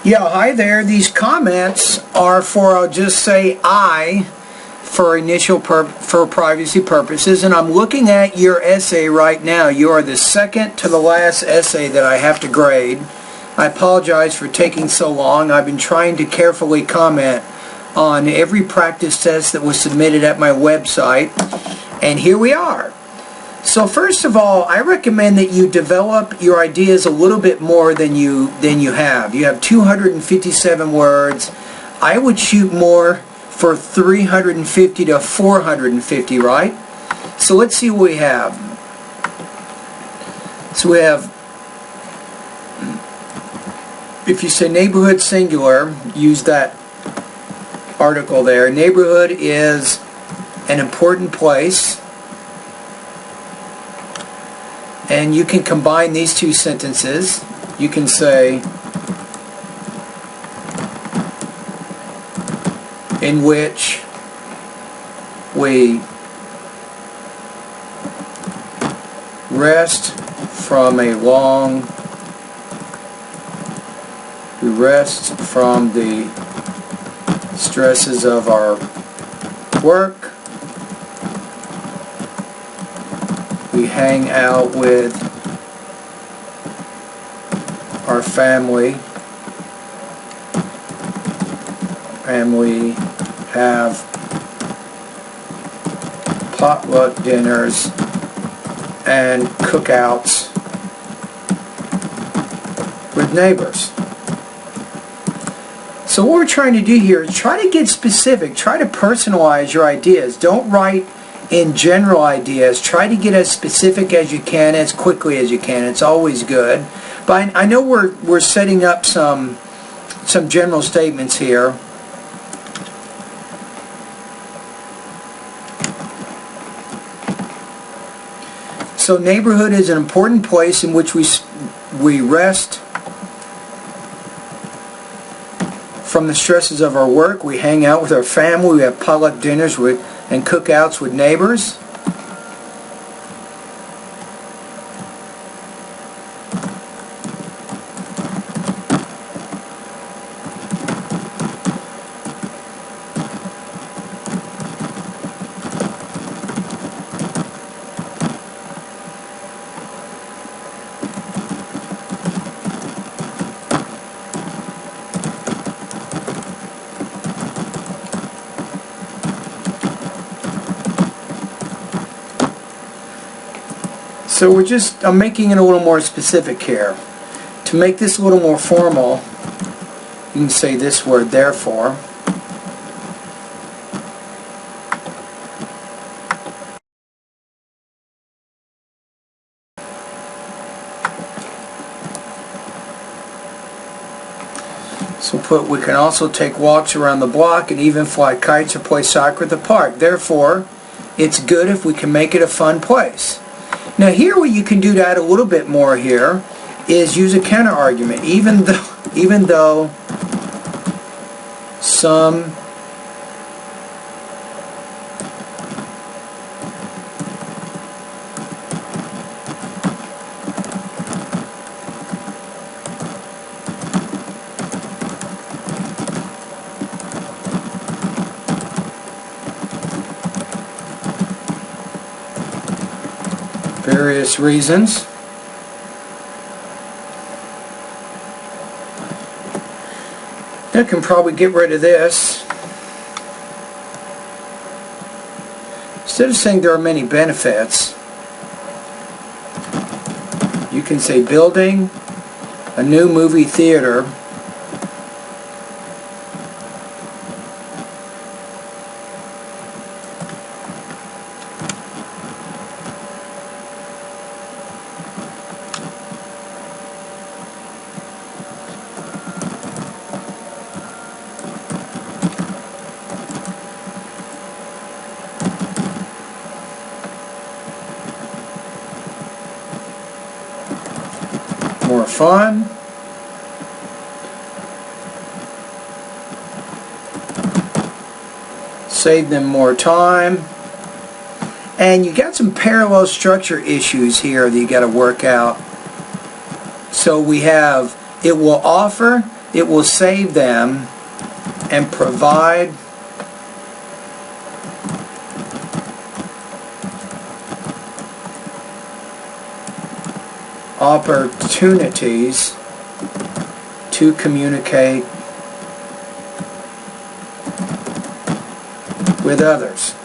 Yeah, hi there. These comments are for, I'll just say I, for for privacy purposes, and I'm looking at your essay right now. You are the second to the last essay that I have to grade. I apologize for taking so long. I've been trying to carefully comment on every practice test that was submitted at my website, and here we are. So first of all, I recommend that you develop your ideas a little bit more than you have. You have 257 words. I would shoot more for 350 to 450, right? So let's see what we have. So we have, if you say neighborhood singular, use that article there. Neighborhood is an important place. And you can combine these two sentences. You can say, in which we rest from the stresses of our work. We hang out with our family, and we have potluck dinners and cookouts with neighbors. So what we're trying to do here is try to get specific, try to personalize your ideas. Don't write in general ideas. Try to get as specific as you can, as quickly as you can. It's always good. But I know we're setting up some general statements here. So neighborhood is an important place in which we rest from the stresses of our work. We hang out with our family. We have potluck dinners and cookouts with neighbors. So I'm making it a little more specific here. To make this a little more formal, you can say this word, therefore. So we can also take walks around the block and even fly kites or play soccer at the park. Therefore, it's good if we can make it a fun place. Now here what you can do to add a little bit more here is use a counter argument. Even though some various reasons I can probably get rid of this. Instead of saying there are many benefits, you can say building a new movie theater more fun. Save them more time. And you got some parallel structure issues here that you got to work out. So we have, it will offer it will save them and provide opportunities to communicate with others.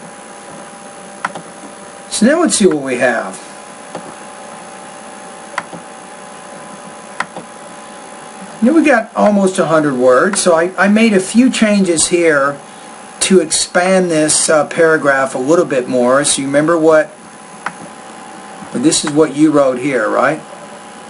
So now let's see what we have. Now we got almost 100 words, so I made a few changes here to expand this paragraph a little bit more. So you remember this is what you wrote here, right?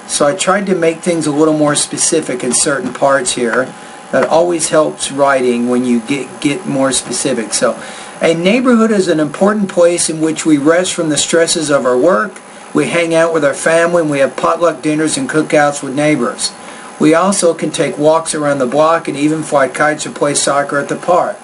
So I tried to make things a little more specific in certain parts here. That always helps writing when you get more specific. So, a neighborhood is an important place in which we rest from the stresses of our work. We hang out with our family, and we have potluck dinners and cookouts with neighbors. We also can take walks around the block and even fly kites or play soccer at the park.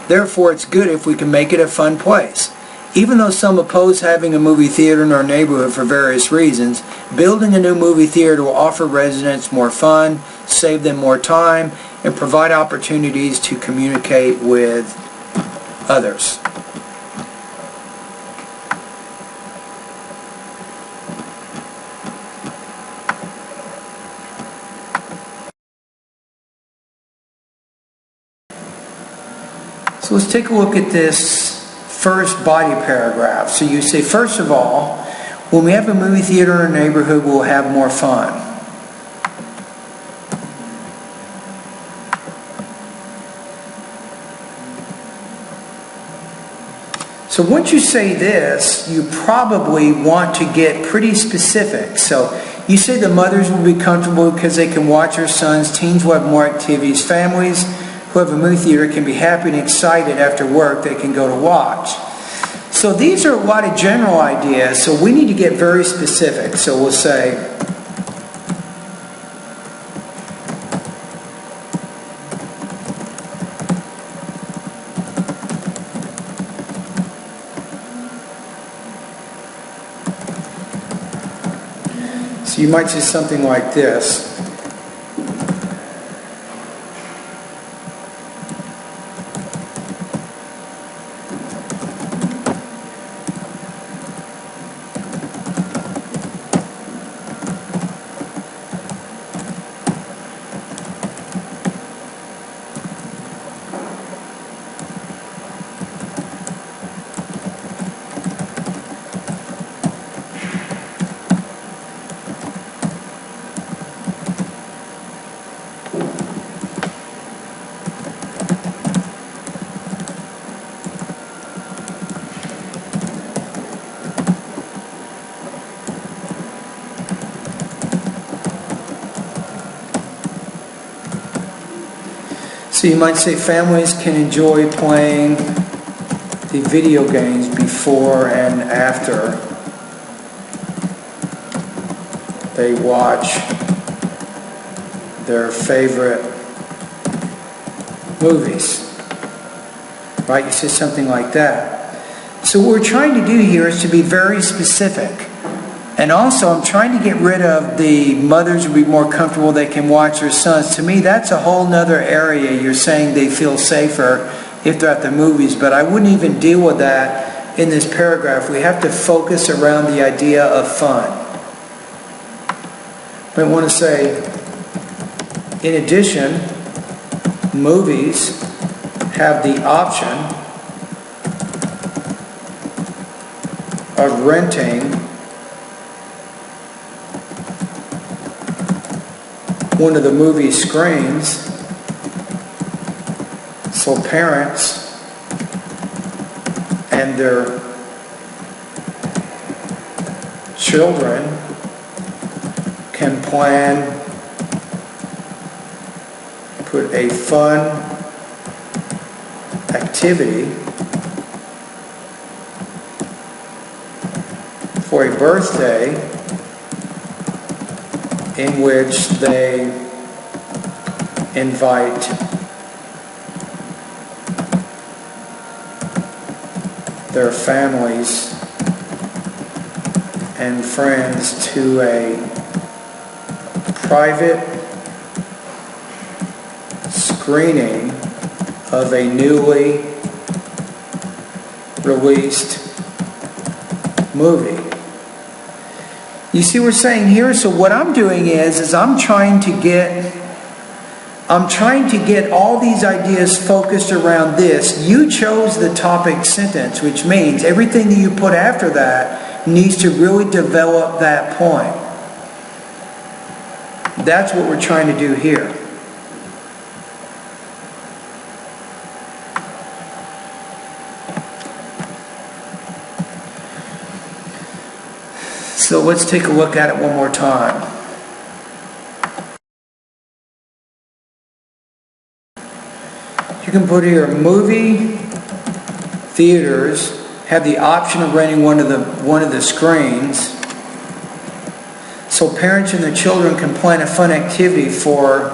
Therefore, it's good if we can make it a fun place. Even though some oppose having a movie theater in our neighborhood for various reasons, building a new movie theater will offer residents more fun, save them more time, and provide opportunities to communicate with others. So let's take a look at this first body paragraph. So you say, first of all, when we have a movie theater in our neighborhood, we'll have more fun. So once you say this, you probably want to get pretty specific. So you say the mothers will be comfortable because they can watch their sons, teens will have more activities, families who have a movie theater can be happy and excited after work they can go to watch. So these are a lot of general ideas, so we need to get very specific. So we'll say, so you might say something like this. So you might say families can enjoy playing the video games before and after they watch their favorite movies. Right? You say something like that. So what we're trying to do here is to be very specific. And also, I'm trying to get rid of the mothers will be more comfortable, they can watch their sons. To me, that's a whole nother area. You're saying they feel safer if they're at the movies, but I wouldn't even deal with that in this paragraph. We have to focus around the idea of fun. But I want to say, in addition, movies have the option of renting one of the movie screens so parents and their children can plan, put a fun activity for a birthday in which they invite their families and friends to a private screening of a newly released movie. You see what we're saying here? So what I'm doing is I'm trying to get all these ideas focused around this. You chose the topic sentence, which means everything that you put after that needs to really develop that point. That's what we're trying to do here. So let's take a look at it one more time. You can put here, movie theaters have the option of renting one of the screens, so parents and their children can plan a fun activity for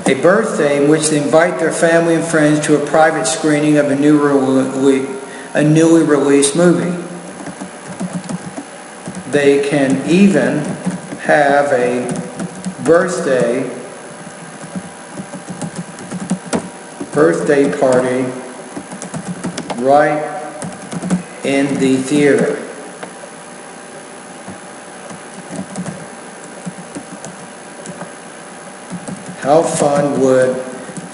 a birthday in which they invite their family and friends to a private screening of a newly released movie. They can even have a birthday party right in the theater. How fun would,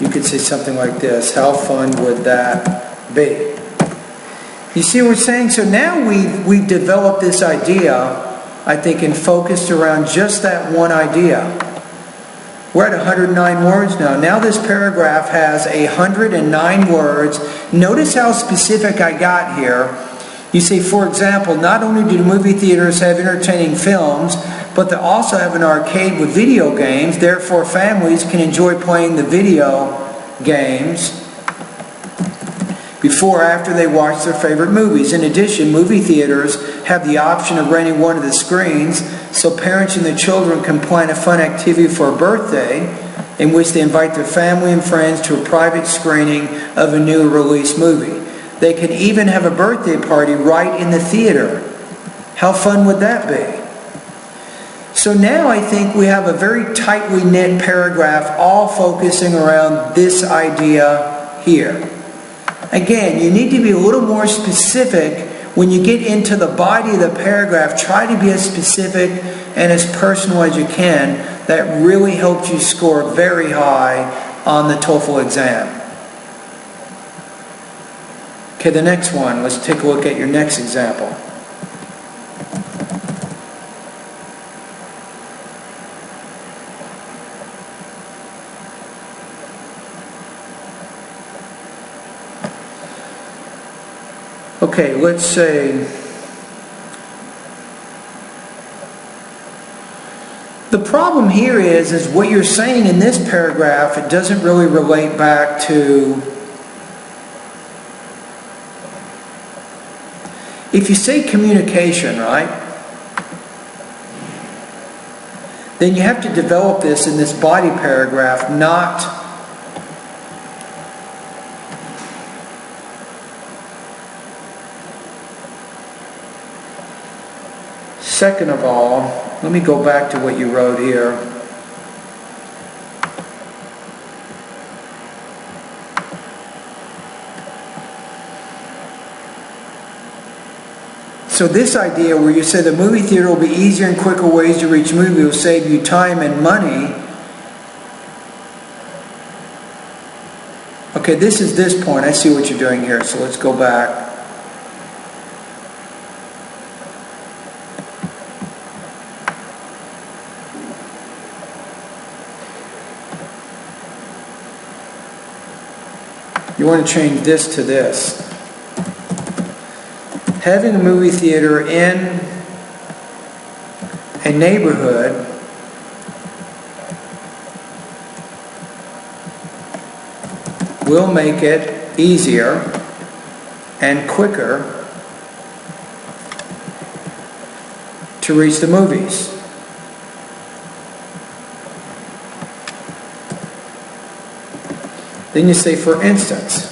you could say something like this, how fun would that be? You see what we're saying? So now we've developed this idea, I think, and focused around just that one idea. We're at 109 words now. Now this paragraph has 109 words. Notice how specific I got here. You say, for example, not only do movie theaters have entertaining films, but they also have an arcade with video games. Therefore, families can enjoy playing the video games before or after they watch their favorite movies. In addition, movie theaters have the option of renting one of the screens, so parents and their children can plan a fun activity for a birthday in which they invite their family and friends to a private screening of a new released movie. They can even have a birthday party right in the theater. How fun would that be? So now I think we have a very tightly knit paragraph all focusing around this idea here. Again, you need to be a little more specific when you get into the body of the paragraph. Try to be as specific and as personal as you can. That really helps you score very high on the TOEFL exam. Okay, the next one. Let's take a look at your next example. Okay, let's say the problem here is what you're saying in this paragraph, it doesn't really relate back to, if you say communication, right? Then you have to develop this in this body paragraph, not second of all, let me go back to what you wrote here. So this idea where you say the movie theater will be easier and quicker ways to reach movie will save you time and money. Okay, this is this point. I see what you're doing here. So let's go back. You want to change this to this. Having a movie theater in a neighborhood will make it easier and quicker to reach the movies. Then you say, for instance.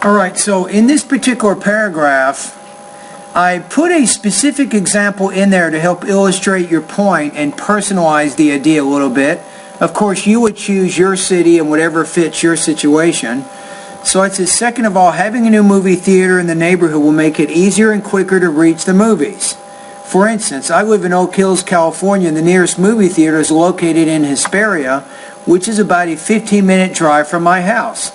Alright, so in this particular paragraph, I put a specific example in there to help illustrate your point and personalize the idea a little bit. Of course, you would choose your city and whatever fits your situation. So it says, second of all, having a new movie theater in the neighborhood will make it easier and quicker to reach the movies. For instance, I live in Oak Hills, California, and the nearest movie theater is located in Hesperia, which is about a 15-minute drive from my house.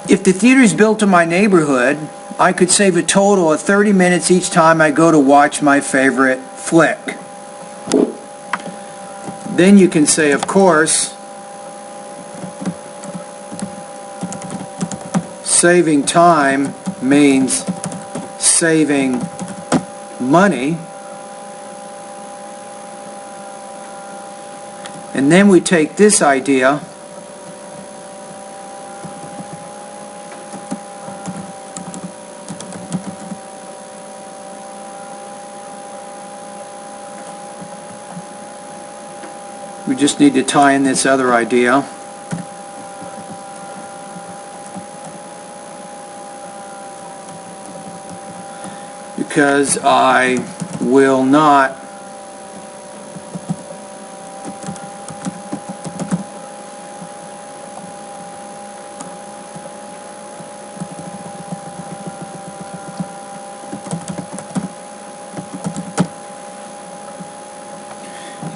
If the theater is built in my neighborhood, I could save a total of 30 minutes each time I go to watch my favorite flick. Then you can say, of course, saving time means saving money. And then we take this idea we just need to tie in this other idea. Because I will not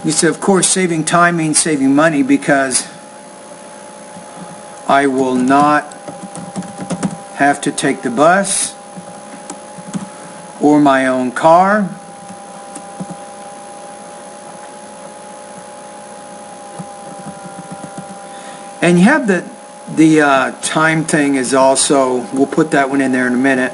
you said, of course, saving time means saving money because I will not have to take the bus or my own car. And you have the time thing is also, we'll put that one in there in a minute.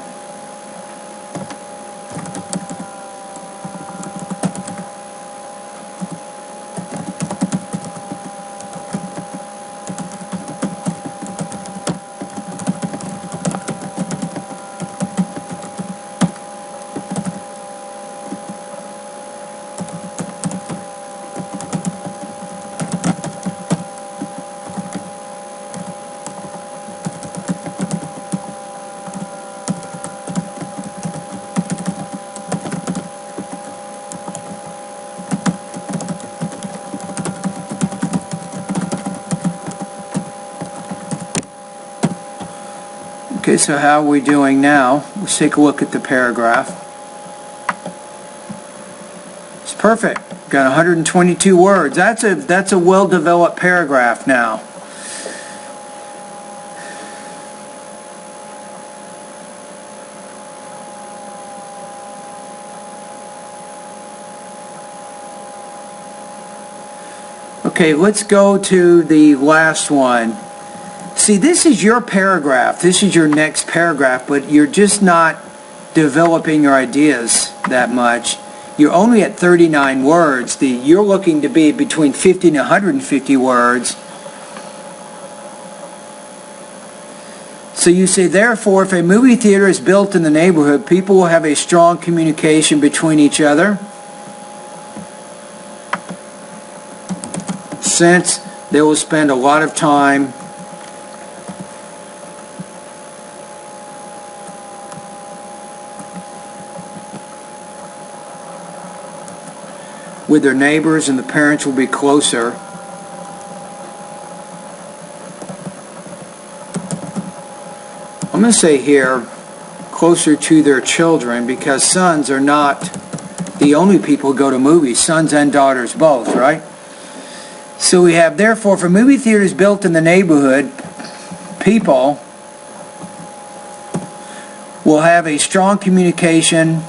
Okay, so how are we doing now? Let's take a look at the paragraph. It's perfect. Got 122 words. That's a well-developed paragraph now. Okay, let's go to the last one. See, this is your paragraph. This is your next paragraph, but you're just not developing your ideas that much. You're only at 39 words. You're looking to be between 50 and 150 words. So you say, therefore, if a movie theater is built in the neighborhood, people will have a strong communication between each other, since they will spend a lot of time with their neighbors, and the parents will be closer. I'm going to say here, closer to their children, because sons are not the only people who go to movies. Sons and daughters both, right? So we have, therefore, if a movie theater is built in the neighborhood, people will have a strong communication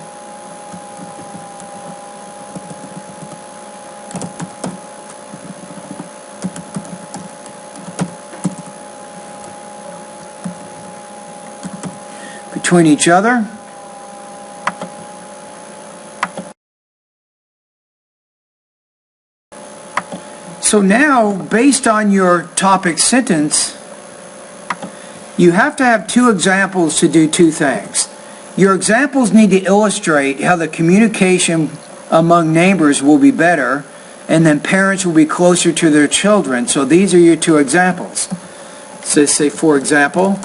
between each other. So now, based on your topic sentence, you have to have two examples to do two things. Your examples need to illustrate how the communication among neighbors will be better, and then parents will be closer to their children. So these are your two examples. So say, for example,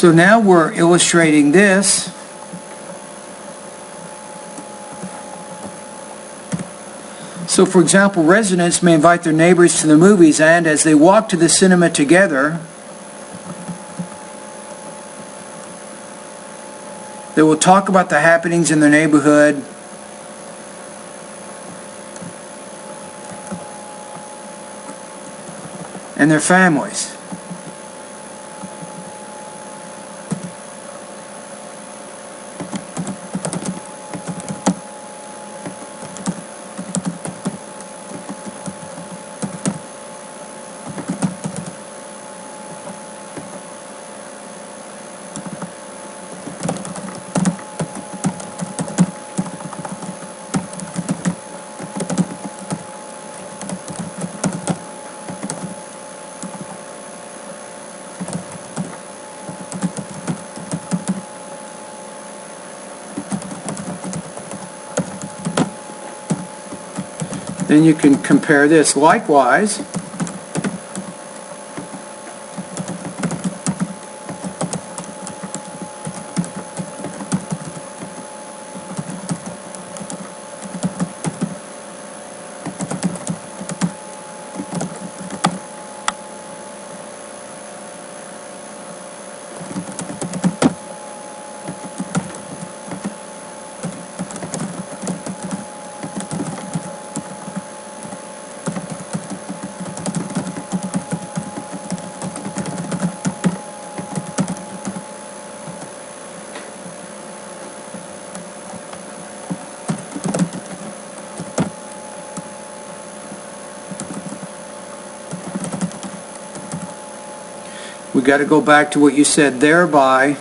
So now we're illustrating this. So for example, residents may invite their neighbors to the movies, and as they walk to the cinema together, they will talk about the happenings in their neighborhood and their families. Then you can compare this. Likewise, we got to go back to what you said, thereby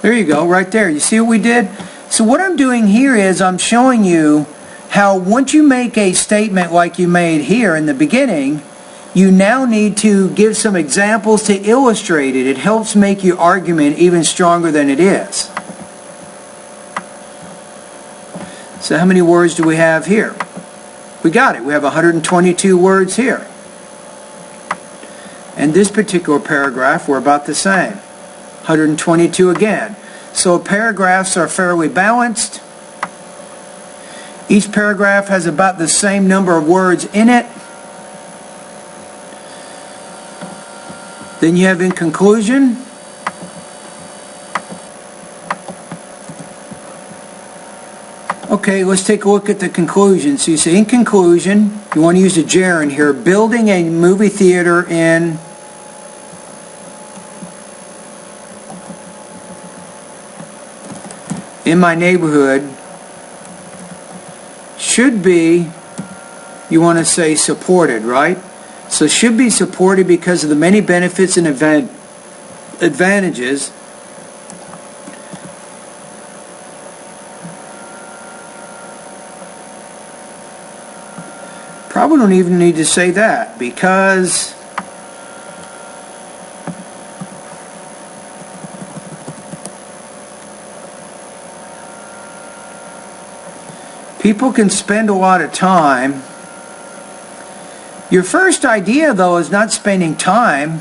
there you go, right there. You see what we did? So what I'm doing here is I'm showing you how once you make a statement like you made here in the beginning, you now need to give some examples to illustrate it. It helps make your argument even stronger than it is. So how many words do we have here? We got it. We have 122 words here. And this particular paragraph, we're about the same. 122 again. So paragraphs are fairly balanced. Each paragraph has about the same number of words in it. Then you have in conclusion. Okay, let's take a look at the conclusion. So you say in conclusion, you want to use a gerund here, building a movie theater in my neighborhood should be, you want to say supported, right? So should be supported because of the many benefits and advantages probably don't even need to say that, because people can spend a lot of time. Your first idea, though, is not spending time.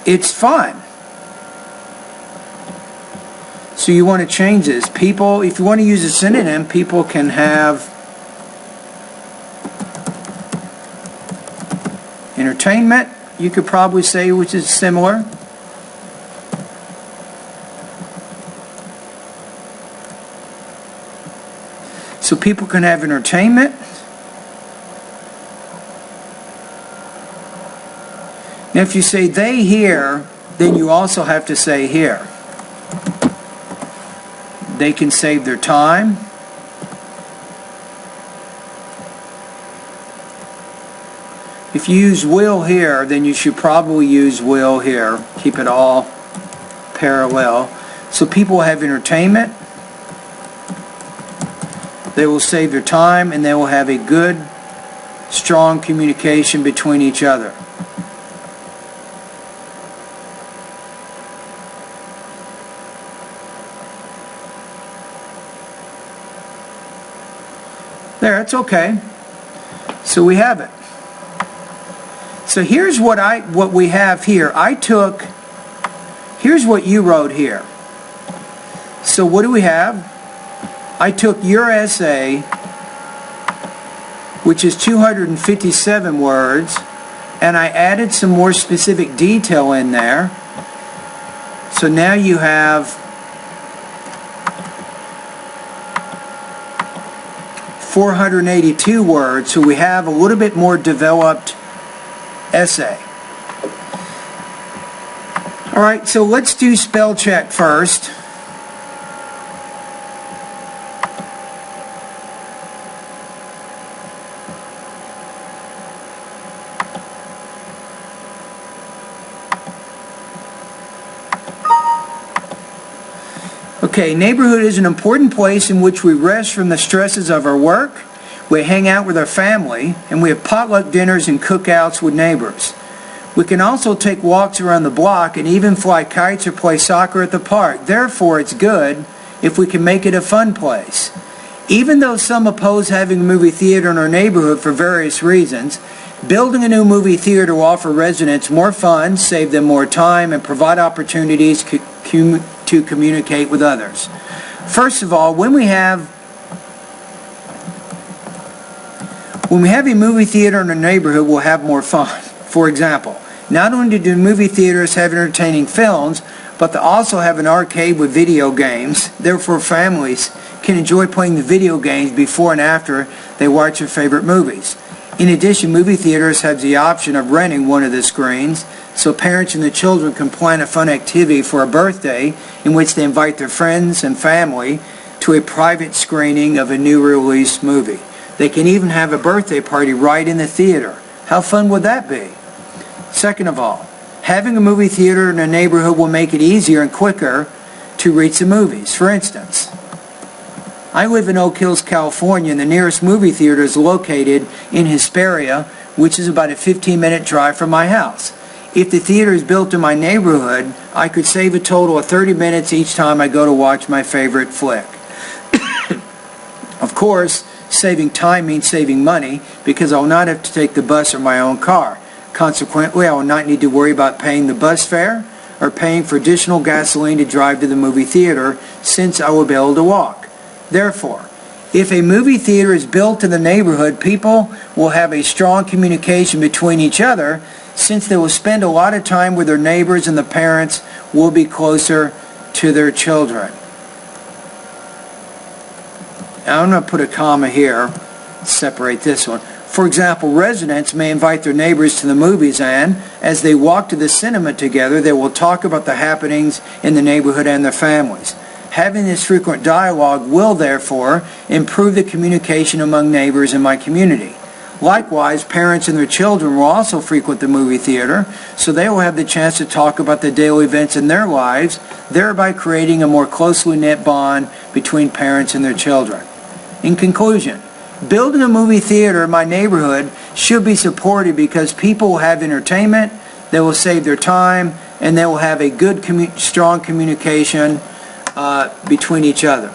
It's fun. So you want to change this. People, if you want to use a synonym, people can have entertainment, you could probably say, which is similar. So people can have entertainment. Now if you say they here, then you also have to say here. They can save their time. If you use will here, then you should probably use will here. Keep it all parallel. So people have entertainment. They will save their time, and they will have a good, strong communication between each other. There, it's okay. So we have it. So here's what we have here. Here's what you wrote here. So what do we have? I took your essay, which is 257 words, and I added some more specific detail in there. So now you have 482 words, so we have a little bit more developed essay. All right, so let's do spell check first. Okay, neighborhood is an important place in which we rest from the stresses of our work. We hang out with our family, and we have potluck dinners and cookouts with neighbors. We can also take walks around the block and even fly kites or play soccer at the park. Therefore, it's good if we can make it a fun place. Even though some oppose having a movie theater in our neighborhood for various reasons, building a new movie theater will offer residents more fun, save them more time, and provide opportunities to communicate with others. First of all, when we have a movie theater in our neighborhood, we'll have more fun. For example, not only do movie theaters have entertaining films, but they also have an arcade with video games. Therefore, families can enjoy playing the video games before and after they watch their favorite movies. In addition, movie theaters have the option of renting one of the screens, so parents and the children can plan a fun activity for a birthday in which they invite their friends and family to a private screening of a new release movie. They can even have a birthday party right in the theater. How fun would that be? Second of all, having a movie theater in a neighborhood will make it easier and quicker to reach the movies. For instance, I live in Oak Hills, California, and the nearest movie theater is located in Hesperia, which is about a 15-minute drive from my house. If the theater is built in my neighborhood, I could save a total of 30 minutes each time I go to watch my favorite flick. Of course, saving time means saving money because I will not have to take the bus or my own car. Consequently, I will not need to worry about paying the bus fare or paying for additional gasoline to drive to the movie theater since I will be able to walk. Therefore, if a movie theater is built in the neighborhood, people will have a strong communication between each other since they will spend a lot of time with their neighbors and the parents will be closer to their children. Now, I'm going to put a comma here, separate this one. For example, residents may invite their neighbors to the movies and, as they walk to the cinema together, they will talk about the happenings in the neighborhood and their families. Having this frequent dialogue will, therefore, improve the communication among neighbors in my community. Likewise, parents and their children will also frequent the movie theater, so they will have the chance to talk about the daily events in their lives, thereby creating a more closely knit bond between parents and their children. In conclusion, building a movie theater in my neighborhood should be supported because people will have entertainment, they will save their time, and they will have a good, strong communication between each other.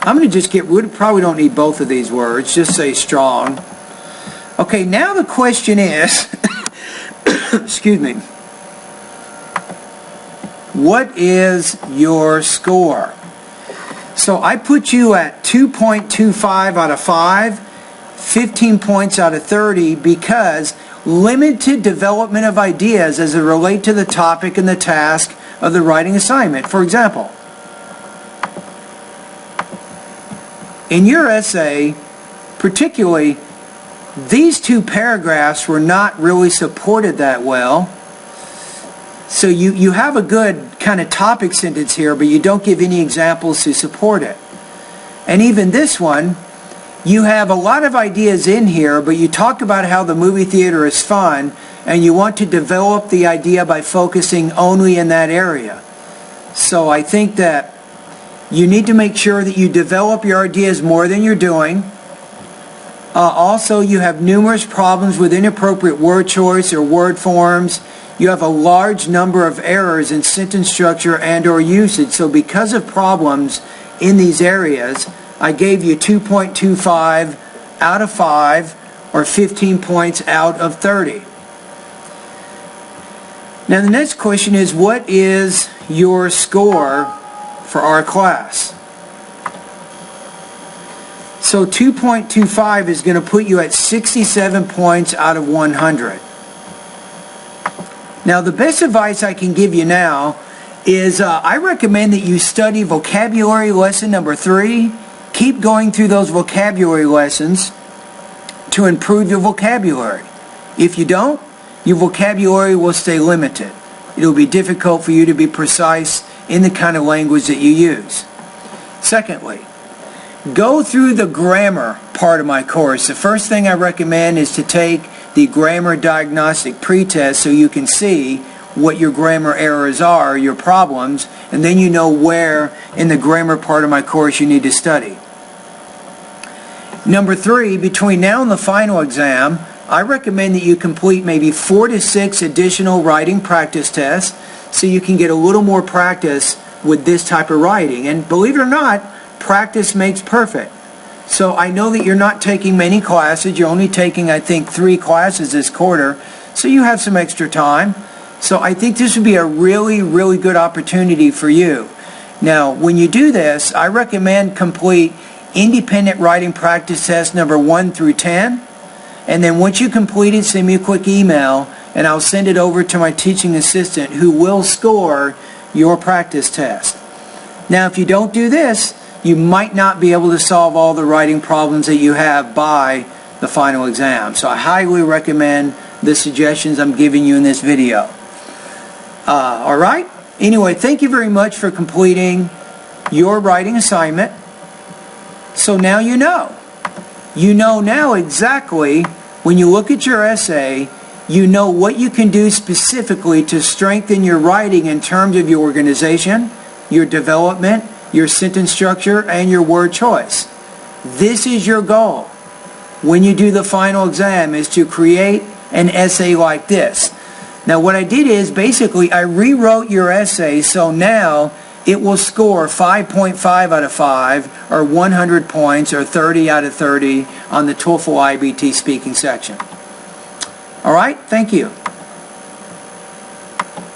I'm going to just we probably don't need both of these words, just say strong. Okay, now the question is, excuse me, what is your score? So I put you at 2.25 out of 5, 15 points out of 30 because limited development of ideas as they relate to the topic and the task of the writing assignment. For example, in your essay, particularly, these two paragraphs were not really supported that well. So you have a good kind of topic sentence here, but you don't give any examples to support it. And even this one, you have a lot of ideas in here, but you talk about how the movie theater is fun, and you want to develop the idea by focusing only in that area. So I think that You need to make sure that you develop your ideas more than you're doing. Also, you have numerous problems with inappropriate word choice or word forms. You have a large number of errors in sentence structure and or usage. So because of problems in these areas, I gave you 2.25 out of 5 or 15 points out of 30. Now the next question is, what is your score for our class? So 2.25 is going to put you at 67 points out of 100. Now the best advice I can give you now is I recommend that you study vocabulary lesson number 3. Keep going through those vocabulary lessons to improve your vocabulary. If you don't, your vocabulary will stay limited. It will be difficult for you to be precise in the kind of language that you use. Secondly, go through the grammar part of my course. The first thing I recommend is to take the grammar diagnostic pretest so you can see what your grammar errors are, your problems, and then you know where in the grammar part of my course you need to study. Number 3, between now and the final exam, I recommend that you complete maybe 4 to 6 additional writing practice tests so you can get a little more practice with this type of writing. And believe it or not, practice makes perfect. So I know that you're not taking many classes. You're only taking, I think, 3 classes this quarter. So you have some extra time. So I think this would be a really, really good opportunity for you. Now, when you do this, I recommend complete independent writing practice test number 1 through 10. And then once you complete it, send me a quick email and I'll send it over to my teaching assistant who will score your practice test. Now, if you don't do this, you might not be able to solve all the writing problems that you have by the final exam. So I highly recommend the suggestions I'm giving you in this video. All right? Anyway, thank you very much for completing your writing assignment. So now you know. You know now exactly, when you look at your essay, you know what you can do specifically to strengthen your writing in terms of your organization, your development, your sentence structure, and your word choice. This is your goal when you do the final exam, is to create an essay like this. Now what I did is basically I rewrote your essay so now it will score 5.5 out of 5 or 100 points or 30 out of 30 on the TOEFL IBT speaking section. All right, thank you.